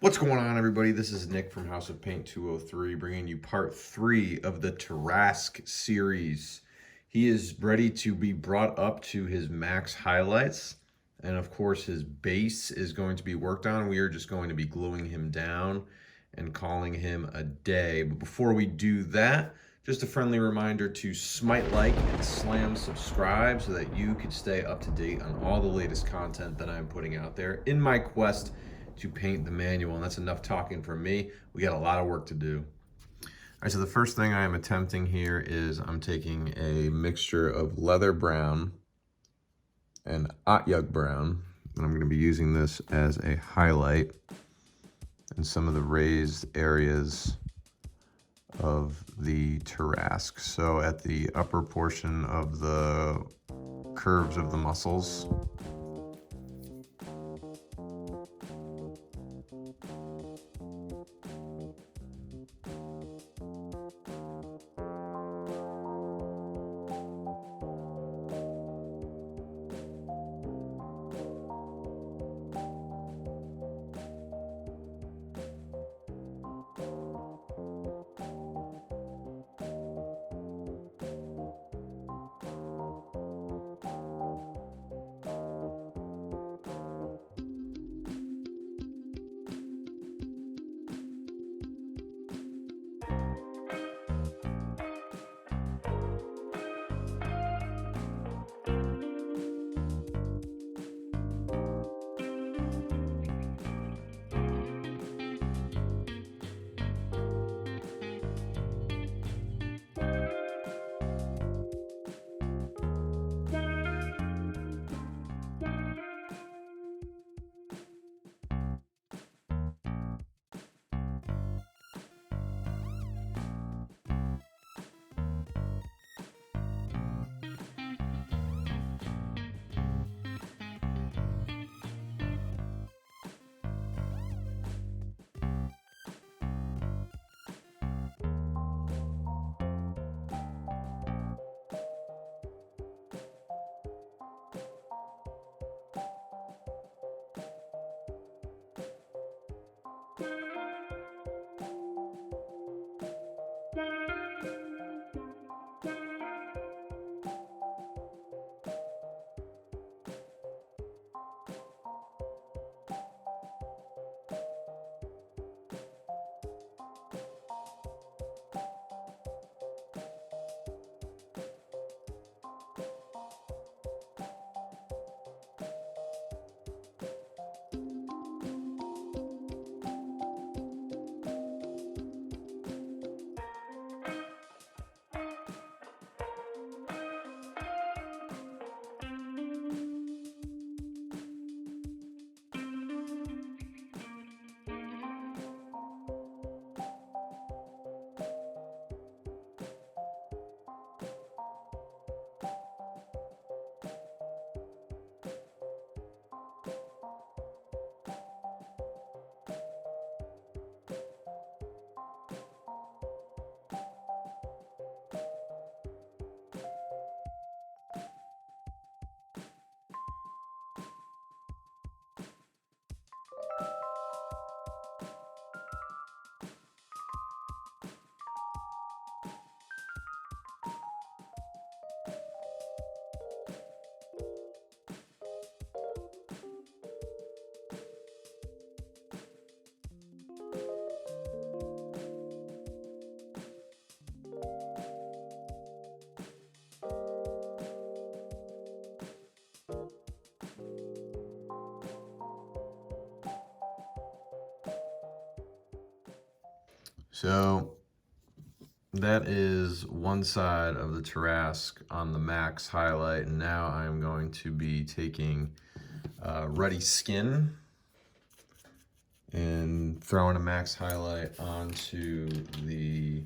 What's going on, everybody? This is Nick from House of Paint 203, bringing you part 3 of the Tarrasque series. He is ready to be brought up to his max highlights, and of course his base is going to be worked on. We are just going to be gluing him down and calling him a day. But before we do that, just a friendly reminder to smite like and slam subscribe so that you can stay up to date on all the latest content that I'm putting out there in my quest to paint the manual. And that's enough talking for me. We got a lot of work to do. All right, so the first thing I am attempting here is I'm taking a mixture of leather brown and Otyugh brown, and I'm going to be using this as a highlight in some of the raised areas of the Tarrasque. So at the upper portion of the curves of the muscles. So that is one side of the Tarrasque on the max highlight, and now I'm going to be taking Ruddy skin and throwing a max highlight onto the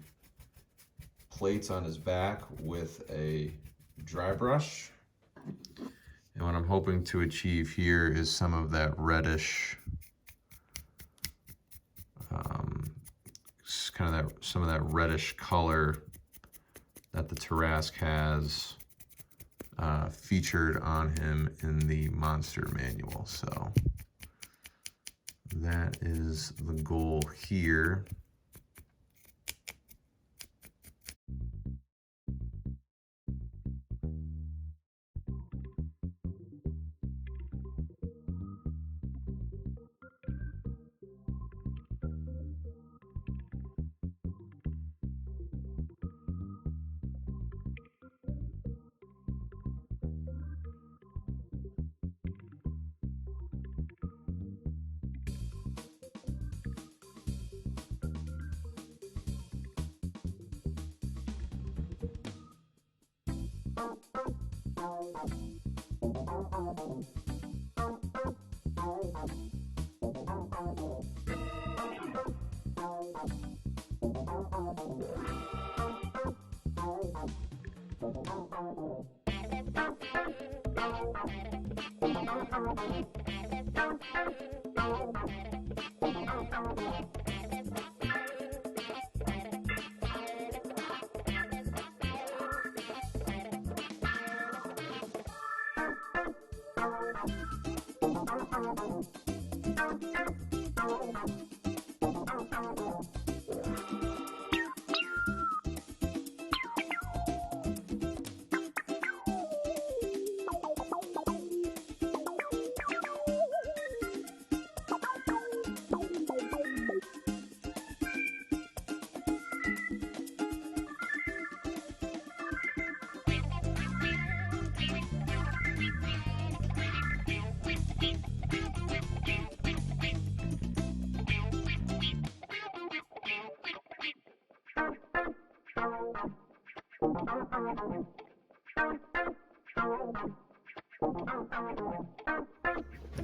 plates on his back with a dry brush. And what I'm hoping to achieve here is some of that reddish, some of that reddish color that the Tarrasque has featured on him in the monster manual. So that is the goal here.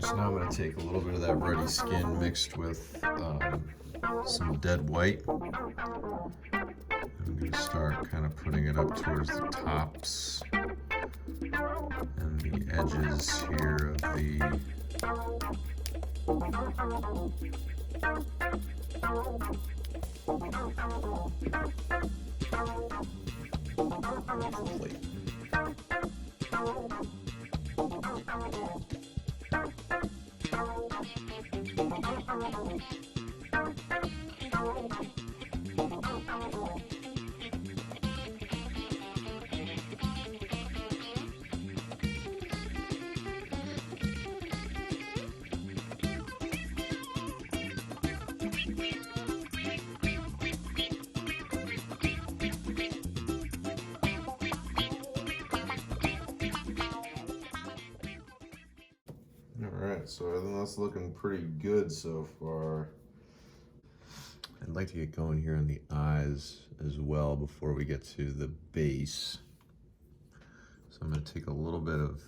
So now I'm going to take a little bit of that ruddy skin mixed with some dead white. I'm going to start kind of putting it up towards the tops and the edges here of the plate. Alright, so I think that's looking pretty good so far. I'd like to get going here on the eyes as well before we get to the base. So I'm going to take a little bit of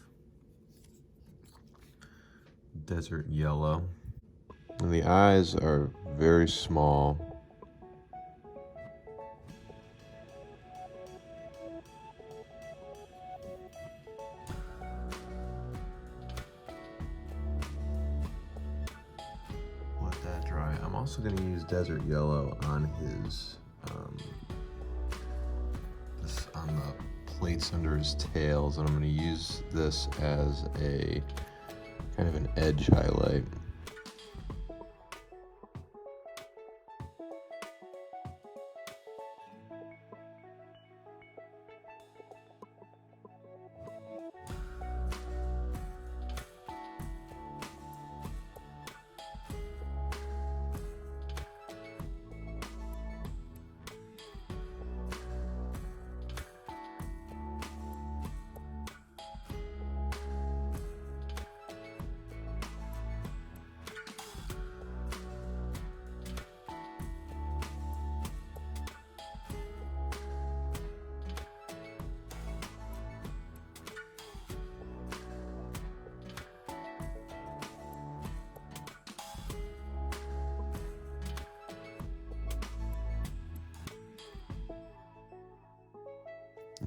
desert yellow. And the eyes are very small. I'm also going to use desert yellow on his, on the plates under his tails, and I'm going to use this as a kind of an edge highlight.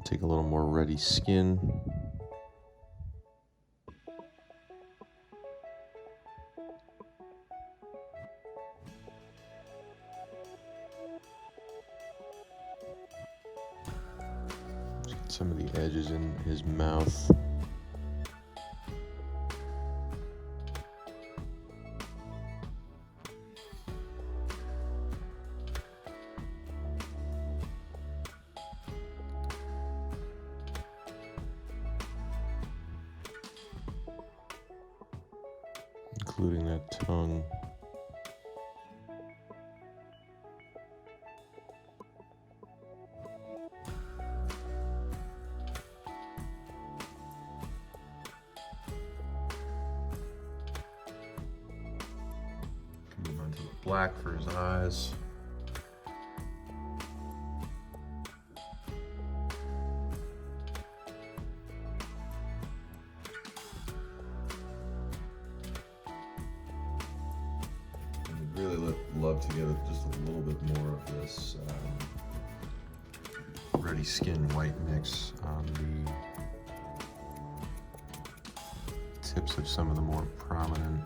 Take a little more ruddy skin. Just get some of the edges in his mouth. including that tongue. Move on to the black for his eyes. Really love to get just a little bit more of this Ruddy skin white mix on the tips of some of the more prominent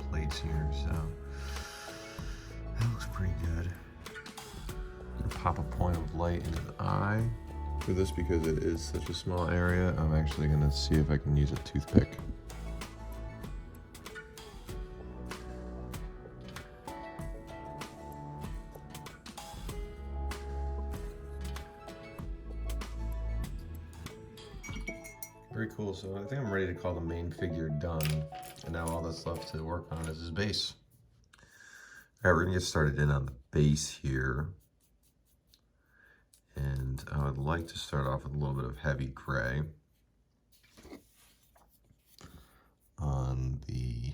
plates here, so that looks pretty good. Pop a point of light into the eye. For this, because it is such a small area, I'm actually going to see if I can use a toothpick. Very cool. So I think I'm ready to call the main figure done. And now all that's left to work on is his base. All right, we're gonna get started in on the base here. And I would like to start off with a little bit of heavy gray on the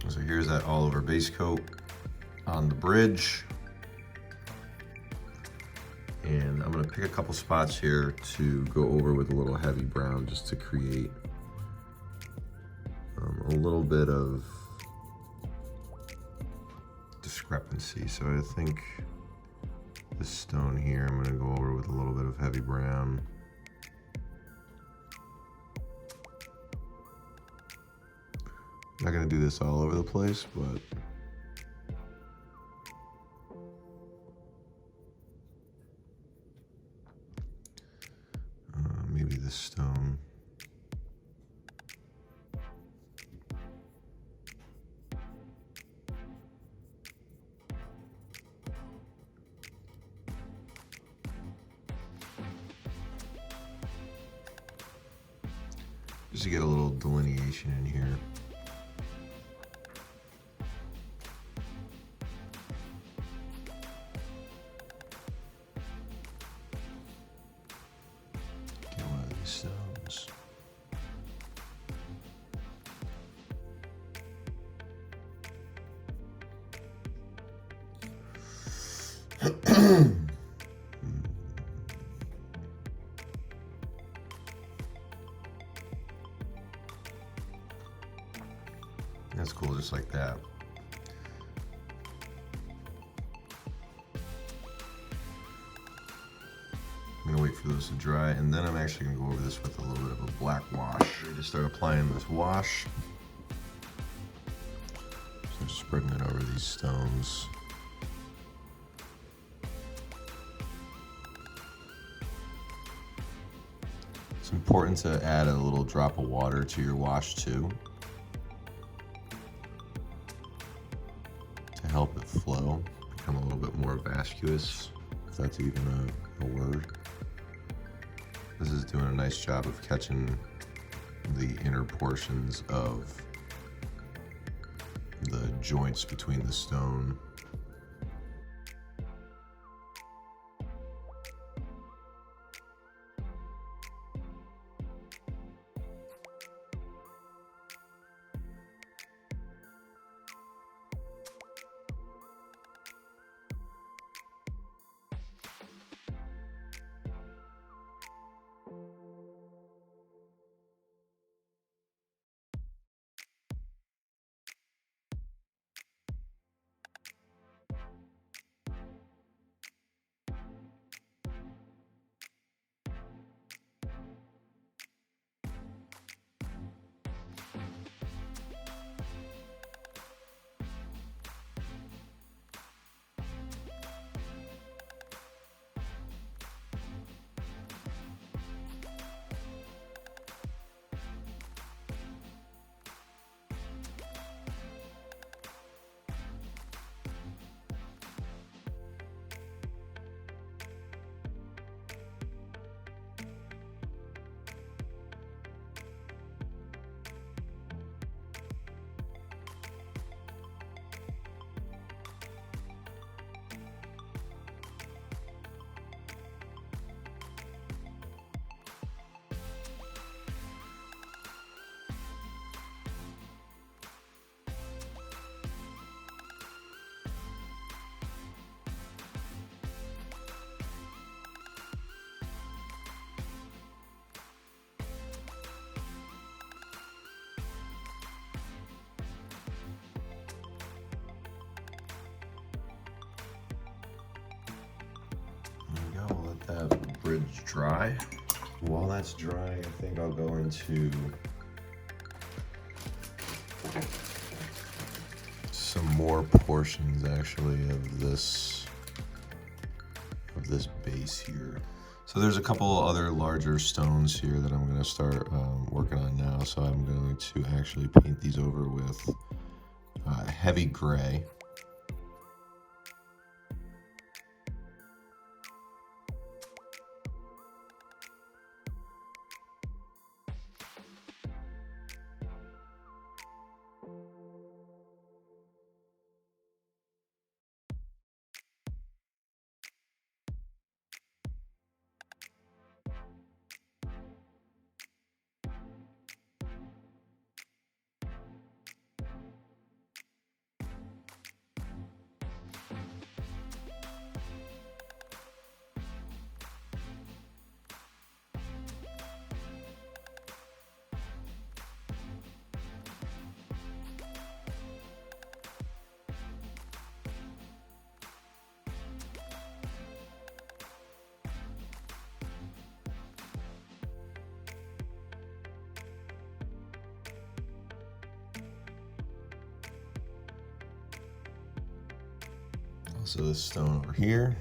So here's that all over base coat on the bridge. And I'm gonna pick a couple spots here to go over with a little heavy brown just to create a little bit of discrepancy. So I think this stone here, I'm gonna go over with a little bit of heavy brown. I'm not gonna do this all over the place, but maybe this stone. Just to get a little delineation in here. Stones. That's cool, just like that. I'm gonna wait for those to dry, and then I'm actually gonna go over this with a little bit of a black wash. Ready to start applying this wash. So spreading it over these stones. It's important to add a little drop of water to your wash too, to help it flow, become a little bit more vascuous, if that's even a word. This is doing a nice job of catching the inner portions of the joints between the stone. I'll let that bridge dry. While that's drying, I think I'll go into some more portions actually of this base here. So there's a couple other larger stones here that I'm going to start working on now. So I'm going to actually paint these over with heavy gray. Also this stone over here.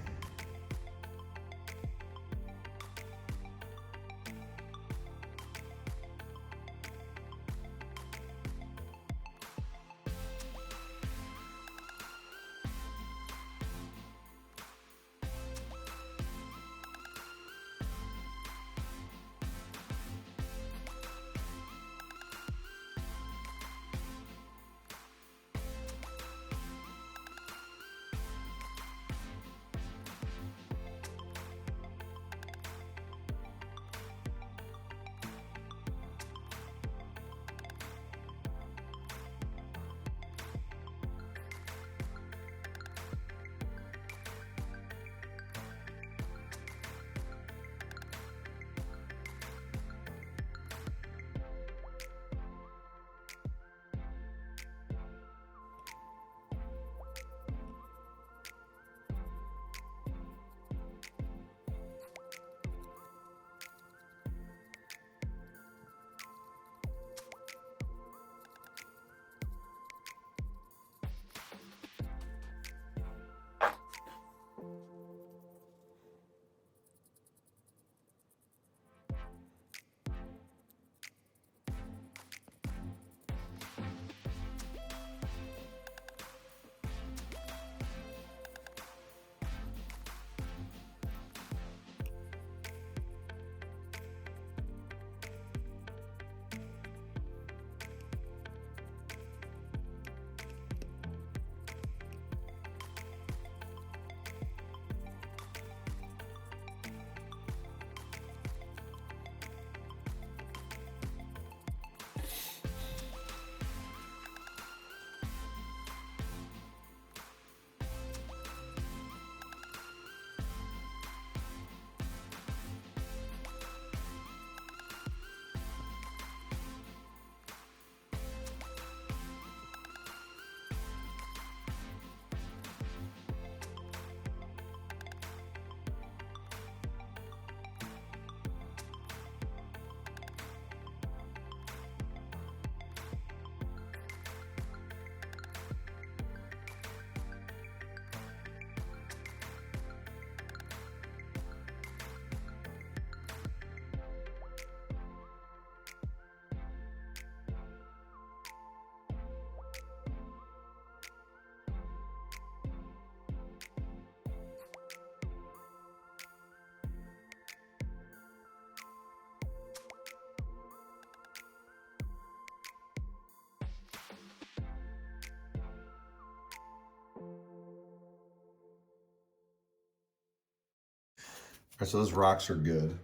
right, so those rocks are good.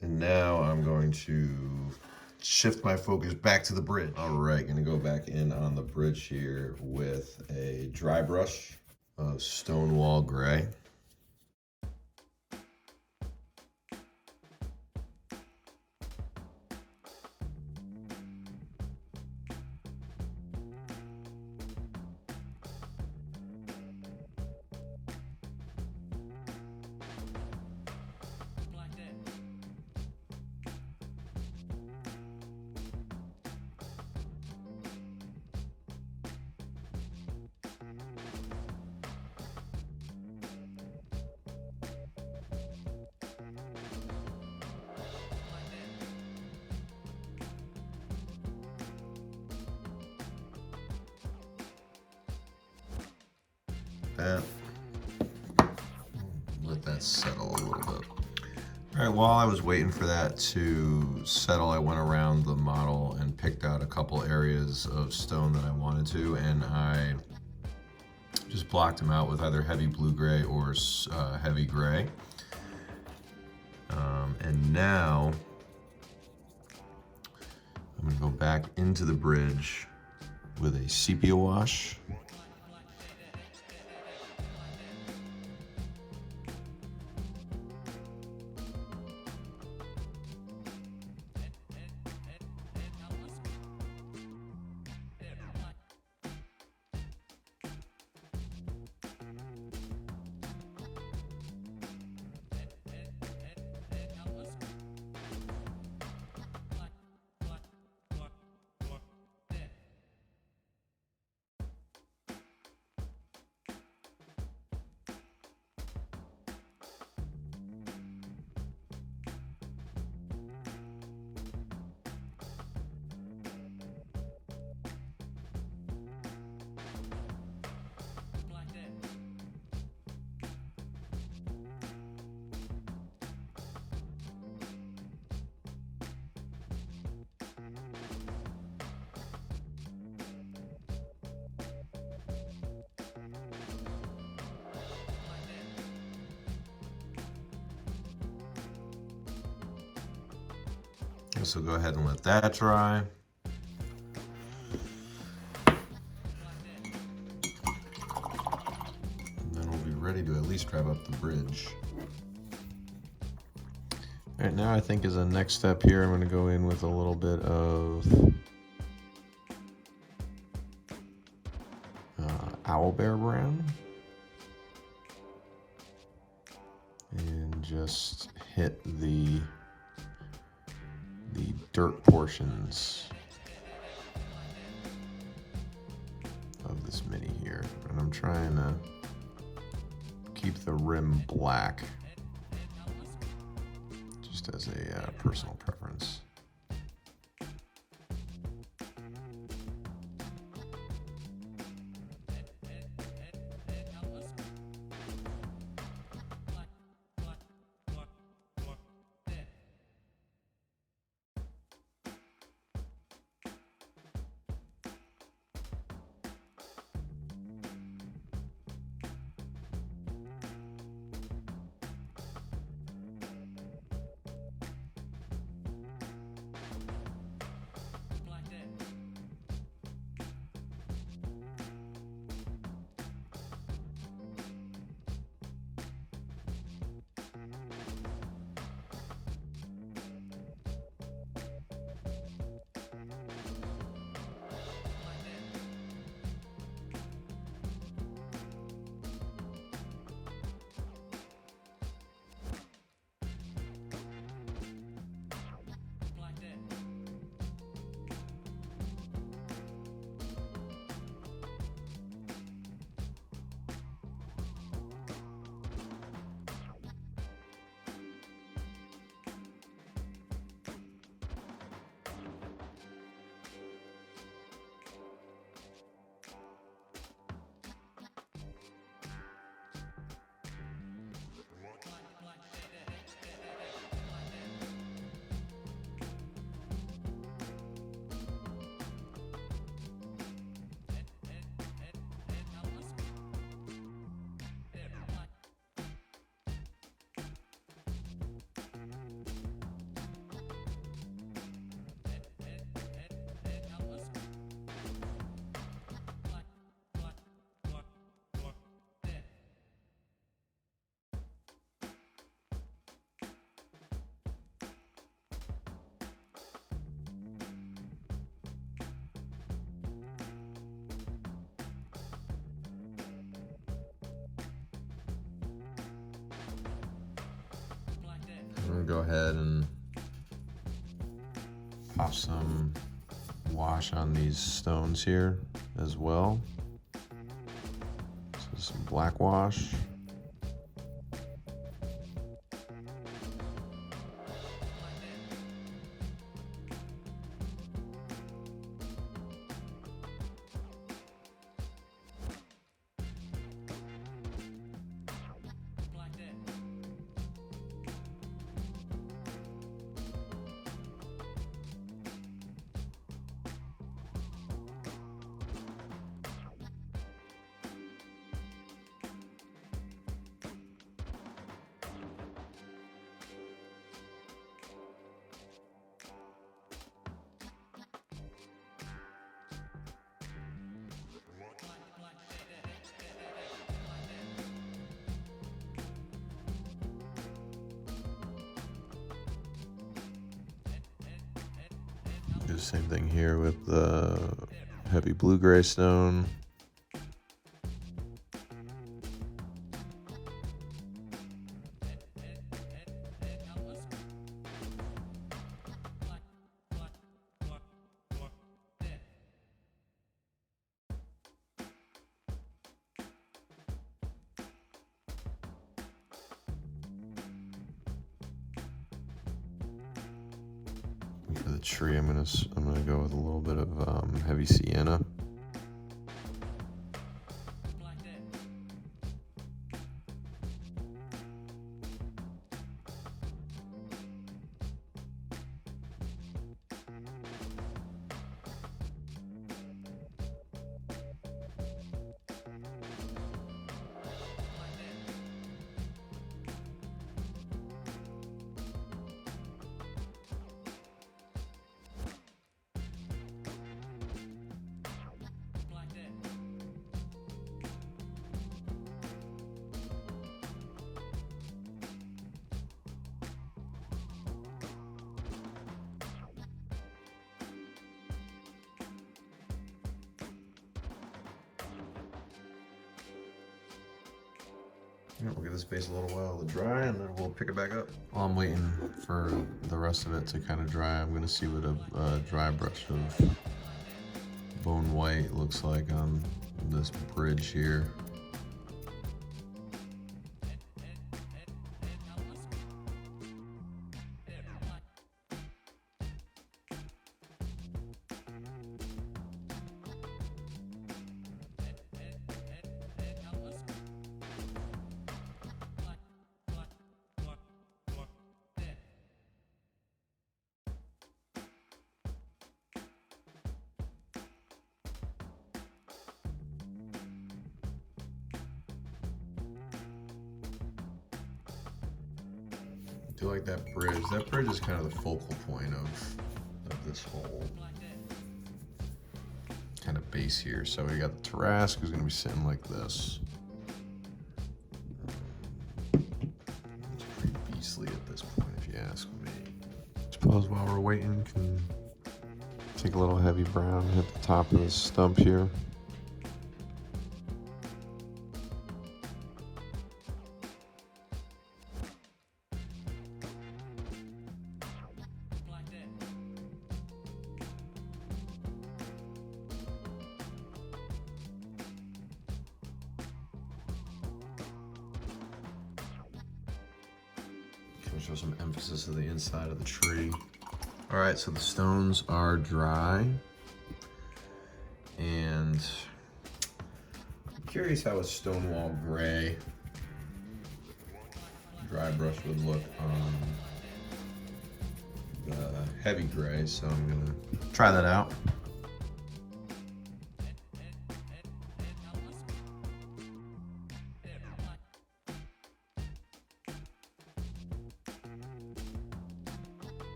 And now I'm going to shift my focus back to the bridge. All right, gonna go back in on the bridge here with a dry brush of Stonewall Gray. That. Let that settle a little bit. All right, while I was waiting for that to settle, I went around the model and picked out a couple areas of stone that I wanted to, and I just blocked them out with either heavy blue gray or heavy gray. And now I'm gonna go back into the bridge with a sepia wash. So go ahead and let that dry. And then we'll be ready to at least drive up the bridge. All right, now I think as a next step here, I'm gonna go in with a little bit of owlbear brown. And just hit the dirt portions of this mini here, and I'm trying to keep the rim black, just as a personal preference. I'm gonna go ahead and pop some wash on these stones here as well. So some black wash. Do the same thing here with the heavy Bluegrey stone. For the tree, I'm gonna go with a little bit of heavy Siena. We'll give this base a little while to dry and then we'll pick it back up. While I'm waiting for the rest of it to kind of dry, I'm gonna see what a dry brush of bone white looks like on this bridge here. I do like that bridge. That bridge is kind of the focal point of this whole kind of base here. So we got the Tarrasque who's going to be sitting like this. It's pretty beastly at this point, if you ask me. Suppose while we're waiting, can take a little heavy brown, hit the top of this stump here. Show some emphasis of the inside of the tree. All right, so the stones are dry, and I'm curious how a Stonewall gray dry brush would look on the heavy gray, so I'm gonna try that out.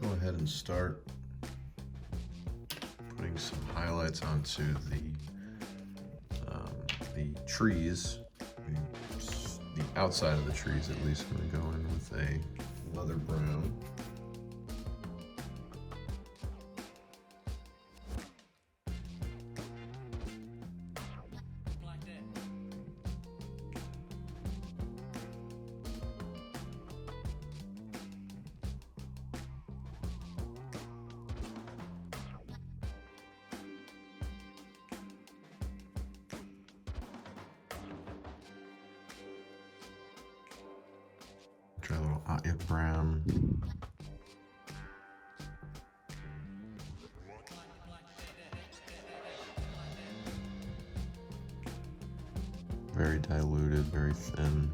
go ahead and start putting some highlights onto the trees, the outside of the trees at least. I'm gonna go in with a leather brown. Try a little Otyugh brown. Very diluted, very thin.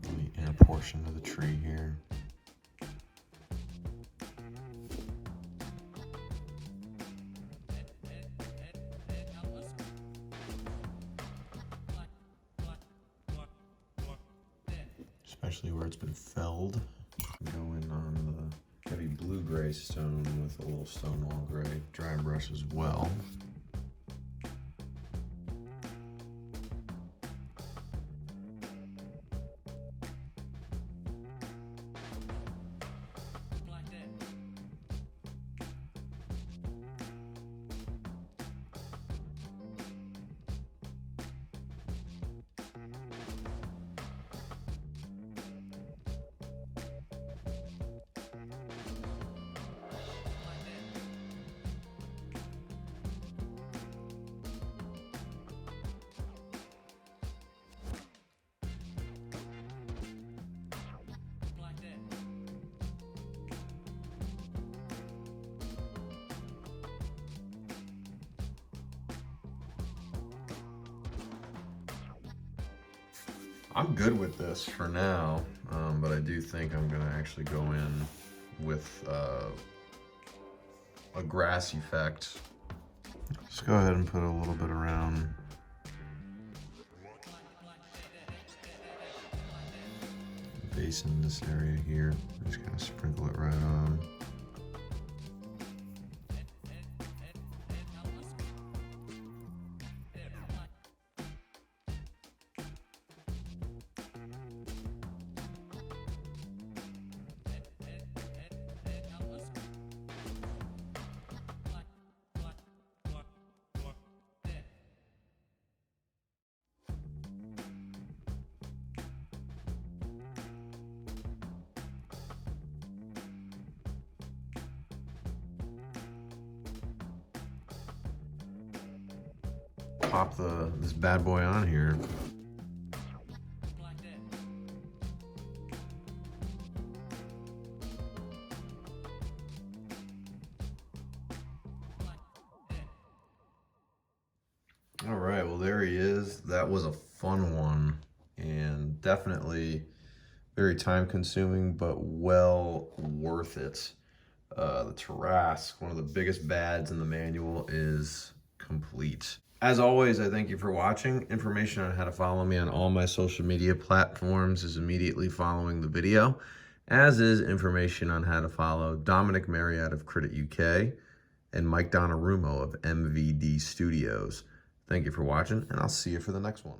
The inner portion of the tree here. Especially where it's been felled. Go in on the heavy blue-gray stone with a little Stonewall gray dry brush as well. I'm good with this for now, but I do think I'm gonna actually go in with a grass effect. Let's go ahead and put a little bit around the base in this area here. Just kind of sprinkle it right on. Pop this bad boy on here. All right, well there he is. That was a fun one and definitely very time consuming, but well worth it. The Tarrasque, one of the biggest bads in the manual, is complete. As always, I thank you for watching. Information on how to follow me on all my social media platforms is immediately following the video, as is information on how to follow Dominic Marriott of Credit UK and Mike Donnarumma of MVD Studios. Thank you for watching, and I'll see you for the next one.